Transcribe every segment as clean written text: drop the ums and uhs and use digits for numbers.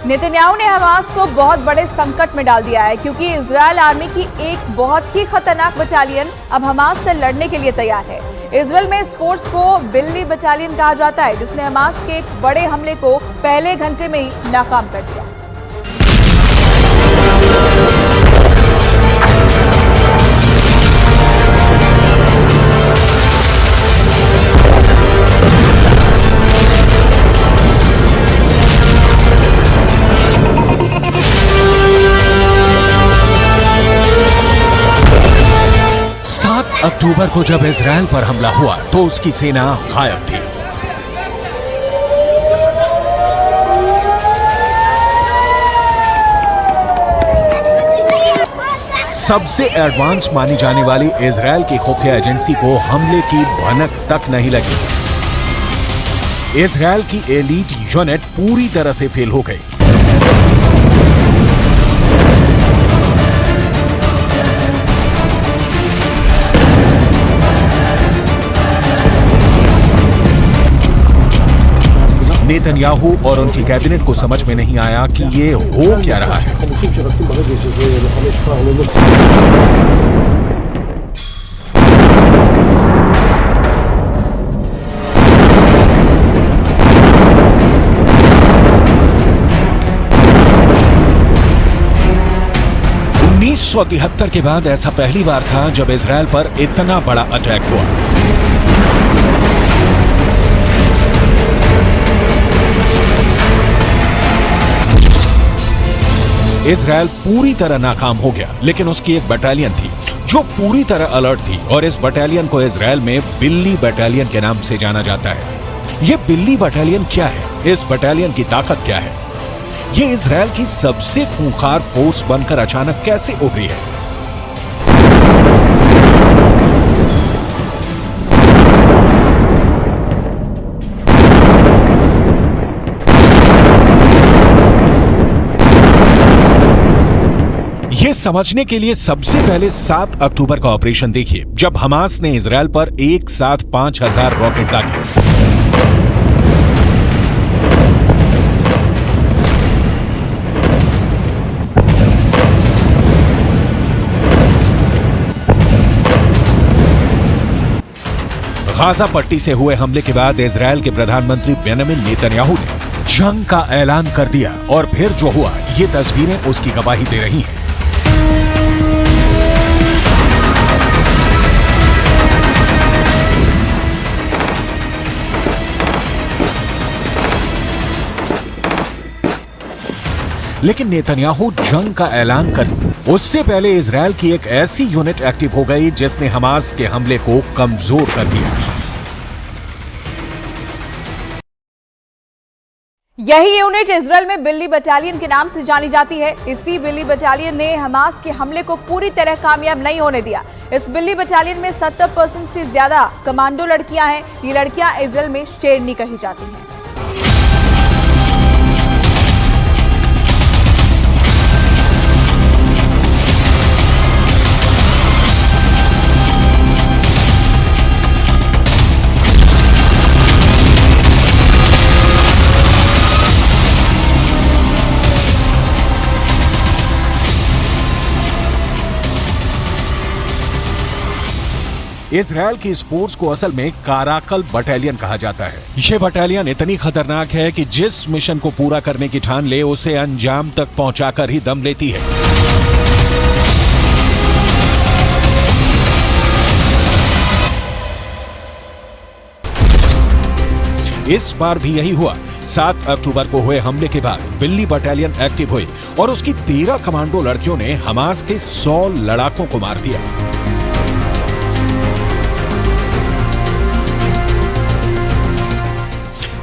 Netanyahu ने Hamas को बहुत बड़े संकट में डाल दिया है क्योंकि इजरायल आर्मी की एक बहुत ही खतरनाक बटालियन अब हमास से लड़ने के लिए तैयार है। इजरायल में इस फोर्स को बिल्ली बटालियन कहा जाता है, जिसने हमास के एक बड़े हमले को पहले घंटे में ही नाकाम कर दिया। अक्टूबर को जब इजरायल पर हमला हुआ तो उसकी सेना गायब थी। सबसे एडवांस मानी जाने वाली इजरायल की खुफिया एजेंसी को हमले की भनक तक नहीं लगी। इजरायल की एलीट यूनिट पूरी तरह से फेल हो गई। नेतन्याहू और उनकी कैबिनेट को समझ में नहीं आया कि ये हो क्या रहा है। (1973) के बाद ऐसा पहली बार था जब इजरायल पर इतना बड़ा अटैक हुआ। इजरायल पूरी तरह नाकाम हो गया, लेकिन उसकी एक बटालियन थी जो पूरी तरह अलर्ट थी और इस बटालियन को इजरायल में बिल्ली बटालियन के नाम से जाना जाता है। यह बिल्ली बटालियन क्या है? इस बटालियन की ताकत क्या है? यह इजरायल की सबसे खूंखार फोर्स बनकर अचानक कैसे उभरी है? ये समझने के लिए सबसे पहले 7 अक्टूबर का ऑपरेशन देखिए, जब हमास ने इजरायल पर एक साथ 5000 रॉकेट दागे। गाजा पट्टी से हुए हमले के बाद इजरायल के प्रधानमंत्री बेंजामिन नेतन्याहू ने जंग का ऐलान कर दिया और फिर जो हुआ, ये तस्वीरें उसकी गवाही दे रही हैं। लेकिन नेतन्याहू जंग का ऐलान कर उससे पहले इजरायल की एक ऐसी यूनिट एक्टिव हो गई जिसने हमास के हमले को कमजोर कर दिया। यही यूनिट इजरायल में बिल्ली बटालियन के नाम से जानी जाती है। इसी बिल्ली बटालियन ने हमास के हमले को पूरी तरह कामयाब नहीं होने दिया। इस बिल्ली बटालियन में 70% से ज्यादा कमांडो लड़कियां हैं। ये लड़कियां इजरायल में शेरनी कही जाती हैं। इजरायल की इस फोर्स को असल में काराकल बटालियन कहा जाता है। यह बटालियन इतनी खतरनाक है कि जिस मिशन को पूरा करने की ठान ले उसे अंजाम तक पहुंचाकर ही दम लेती है। इस बार भी यही हुआ। 7 अक्टूबर को हुए हमले के बाद बिल्ली बटालियन एक्टिव हुई और उसकी 13 कमांडो लड़कियों ने हमास के 100 लड़ाकों को मार दिया।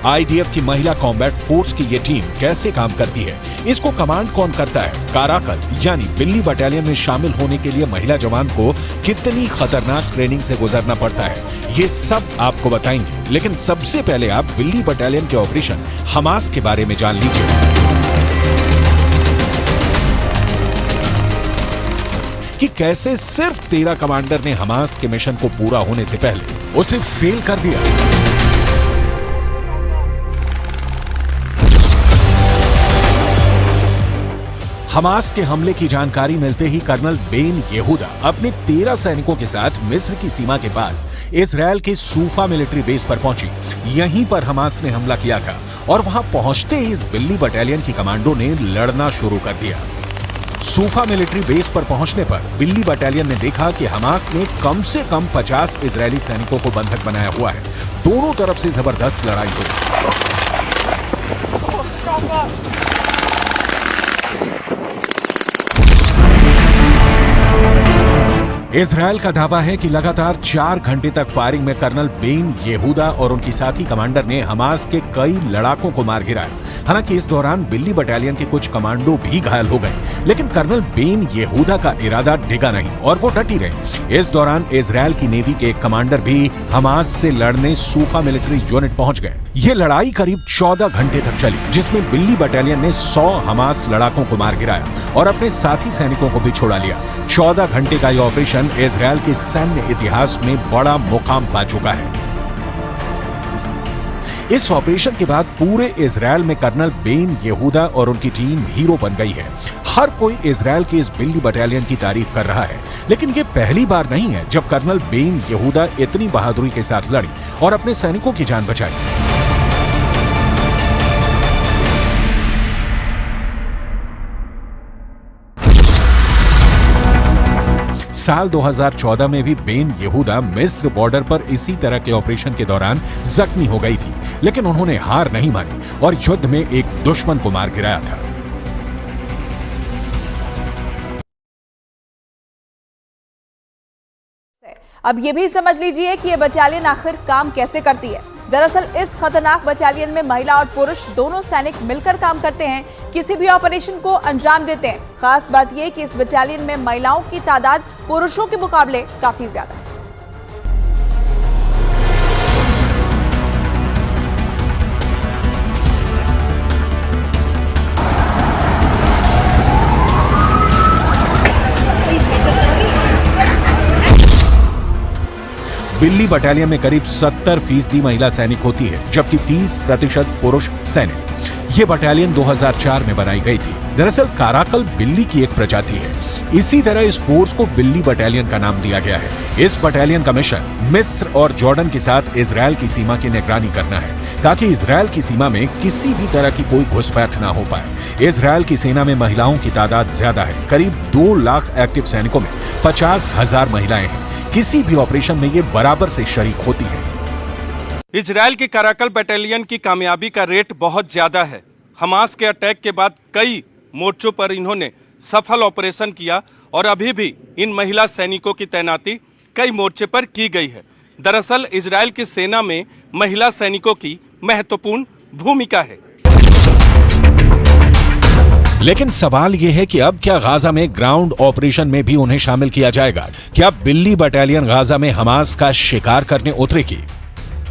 आईडीएफ की महिला कॉम्बैट फोर्स की ये टीम कैसे काम करती है, इसको कमांड कौन करता है, काराकल यानी बिल्ली बटालियन में शामिल होने के लिए महिला जवान को कितनी खतरनाक ट्रेनिंग से गुजरना पड़ता है, ये सब आपको बताएंगे। लेकिन सबसे पहले आप बिल्ली बटालियन के ऑपरेशन हमास के बारे में जान लीजिए। कि कैसे सिर्फ 13 कमांडर ने हमास के मिशन को पूरा होने से पहले उसे फेल कर दिया। हमास के हमले की जानकारी मिलते ही कर्नल बेन येहूदा अपने 13 सैनिकों के साथ मिस्र की सीमा के पास इजरायल के सूफा मिलिट्री बेस पर पहुंची। यहीं पर हमास ने हमला किया था और वहां पहुंचते ही इस बिल्ली बटालियन की कमांडो ने लड़ना शुरू कर दिया। सूफा मिलिट्री बेस पर पहुंचने पर बिल्ली बटालियन ने देखा कि हमास ने कम से कम 50 इजरायली सैनिकों को बंधक बनाया हुआ है। दोनों तरफ से जबरदस्त लड़ाई हुई। इजरायल का दावा है कि लगातार 4 घंटे तक फायरिंग में कर्नल बेन येहूदा और उनकी साथी कमांडर ने हमास के कई लड़ाकों को मार गिराया। हालांकि इस दौरान बिल्ली बटालियन के कुछ कमांडो भी घायल हो गए, लेकिन कर्नल बेन येहूदा का इरादा डिगा नहीं और वो डटी रहे। इस दौरान इजरायल की नेवी के एक कमांडर भी हमास से लड़ने सूफा मिलिट्री यूनिट पहुंच गए। ये लड़ाई करीब 14 घंटे तक चली, जिसमें बिल्ली बटालियन ने 100 हमास लड़ाकों को मार गिराया और अपने साथी सैनिकों को भी छोड़ा लिया। 14 घंटे का यह ऑपरेशन इजरायल के सैन्य इतिहास में बड़ा मुकाम पा चुका है। इस ऑपरेशन के बाद पूरे इजरायल में कर्नल बेन येहूदा और उनकी टीम हीरो बन गई है। हर कोई इजरायल की इस बिल्ली बटालियन की तारीफ कर रहा है, लेकिन ये पहली बार नहीं है जब कर्नल बेन येहूदा इतनी बहादुरी के साथ लड़ी और अपने सैनिकों की जान बचाई। साल 2014 में भी बेन येहूदा मिस्र बॉर्डर पर इसी तरह के ऑपरेशन के दौरान जख्मी हो गई थी, लेकिन उन्होंने हार नहीं मानी और युद्ध में एक दुश्मन को मार गिराया था। अब ये भी समझ लीजिए कि ये बटालियन आखिर काम कैसे करती है। दरअसल इस खतरनाक बटालियन में महिला और पुरुष दोनों सैनिक मिलकर काम करते हैं, किसी भी ऑपरेशन को अंजाम देते हैं। खास बात यह कि इस बटालियन में महिलाओं की तादाद पुरुषों के मुकाबले काफी ज्यादा है। बिल्ली बटालियन में करीब 70% महिला सैनिक होती है, जबकि 30% पुरुष सैनिक। ये बटालियन 2004 में बनाई गई थी। दरअसल काराकल बिल्ली की एक प्रजाति है। इसी तरह इस फोर्स को बिल्ली बटालियन का नाम दिया गया है। इस बटालियन का मिशन मिस्र और जॉर्डन के साथ इजरायल की सीमा की निगरानी करना है, ताकि इजरायल की सीमा में किसी भी तरह की कोई घुसपैठ ना हो पाए। इजरायल की सेना में महिलाओं की तादाद ज्यादा है। करीब 2 लाख एक्टिव सैनिकों में 50,000 महिलाएं हैं। किसी भी ऑपरेशन में ये बराबर से शरीक होती है। इजरायल के काराकल बटालियन की कामयाबी का रेट बहुत ज्यादा है। हमास के अटैक के बाद कई मोर्चों पर इन्होंने सफल ऑपरेशन किया और अभी भी इन महिला सैनिकों की तैनाती कई मोर्चे पर की गई है। दरअसल इजरायल की सेना में महिला सैनिकों की महत्वपूर्ण भूमिका है। लेकिन सवाल यह है कि अब क्या गाजा में ग्राउंड ऑपरेशन में भी उन्हें शामिल किया जाएगा? क्या बिल्ली बटालियन गाजा में हमास का शिकार करने उतरेगी?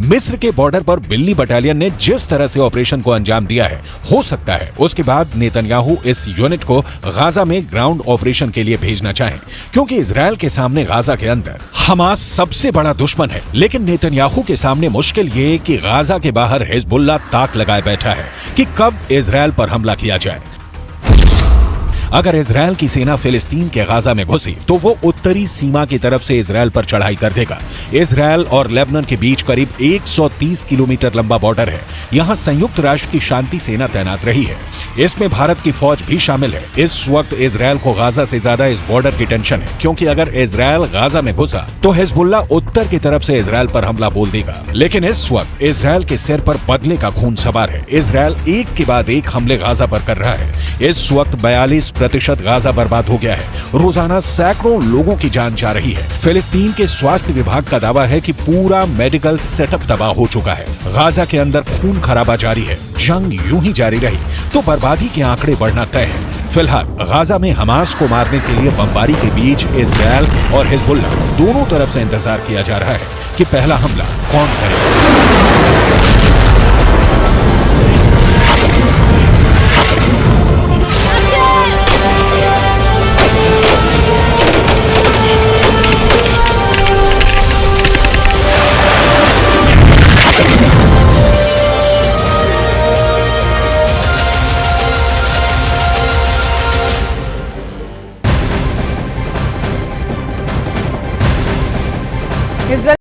मिस्र के बॉर्डर पर बिल्ली बटालियन ने जिस तरह से ऑपरेशन को अंजाम दिया है, हो सकता है उसके बाद नेतन्याहू इस यूनिट को गाजा में ग्राउंड ऑपरेशन के लिए भेजना चाहें, क्योंकि इजरायल के सामने गाजा के अंदर हमास सबसे बड़ा दुश्मन है। लेकिन नेतन्याहू के सामने मुश्किल ये कि गाजा के बाहर हिजबुल्लाह ताक लगाए बैठा है कि कब इजरायल पर हमला किया जाए। अगर इजरायल की सेना फिलिस्तीन के गाजा में घुसी तो वो उत्तरी सीमा की तरफ से इजरायल पर चढ़ाई कर देगा। इजरायल और लेबनान के बीच करीब 130 किलोमीटर लंबा बॉर्डर है। यहाँ संयुक्त राष्ट्र की शांति सेना तैनात रही है। इसमें भारत की फौज भी शामिल है। इस वक्त इजरायल को गाजा से ज्यादा इस बॉर्डर की टेंशन है, क्योंकि अगर इजरायल गाजा में घुसा तो हिजबुल्लाह उत्तर की तरफ से इजरायल पर हमला बोल देगा। लेकिन इस वक्त इजरायल के सिर पर बदले का खून सवार है। इजरायल एक के बाद एक हमले गाजा पर कर रहा है। इस वक्त 42% गाजा बर्बाद हो गया है। रोजाना सैकड़ों लोगों की जान जा रही है। फिलिस्तीन के स्वास्थ्य विभाग का दावा है कि पूरा मेडिकल सेटअप तबाह हो चुका है। गाजा के अंदर खून खराबा जारी है। जंग यूं ही जारी रही तो बर्बादी के आंकड़े बढ़ना तय है। फिलहाल गाजा में हमास को मारने के लिए बमबारी के बीच इजरायल और हिजबुल्लाह दोनों तरफ से इंतजार किया जा रहा है कि पहला हमला कौन करेगा। इसराइल